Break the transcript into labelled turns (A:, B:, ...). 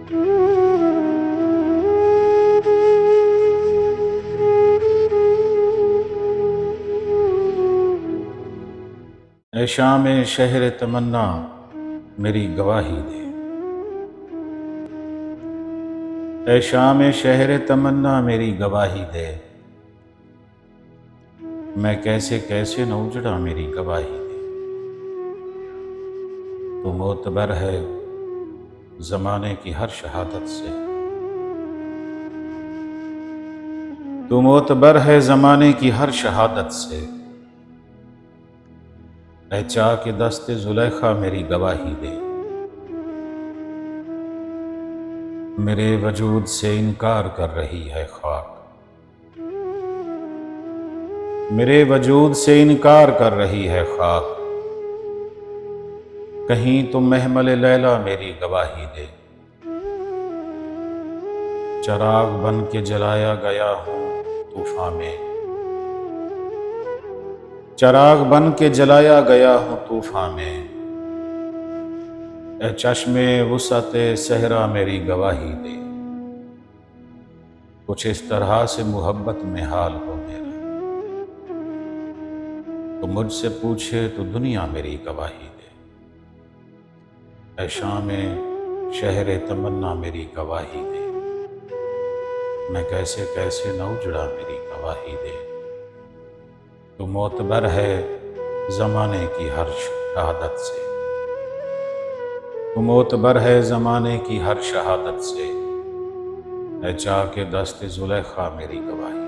A: ऐ शाम शहर तमन्ना मेरी गवाही दे। ऐ शाम शहर तमन्ना मेरी गवाही दे। मैं कैसे कैसे न उजड़ा मेरी गवाही दे। तू मोतबर है जमाने की हर शहादत से। तू मोतबर है जमाने की हर शहादत से। ऐ चाह के दस्ते जुलेखा मेरी गवाही दे। मेरे वजूद से इनकार कर रही है खाक। मेरे वजूद से इनकार कर रही है खाक। कहीं तो महमल लैला मेरी गवाही दे। चराग बन के जलाया गया हूँ तूफान में। चराग बन के जलाया गया हूँ तूफान में। ऐ चश्मे वुसअते सहरा मेरी गवाही दे। कुछ इस तरह से मोहब्बत में हाल हो मेरा। तो मुझसे पूछे तो दुनिया मेरी गवाही दे। ऐ शाम शहर तमन्ना मेरी गवाही दे। मैं कैसे कैसे न उजड़ा मेरी गवाही दे। तू मोतबर है जमाने की हर शहादत से। तू मोतबर है जमाने की हर शहादत से। ऐ चाह के दस्ते जुलेखा मेरी गवाही।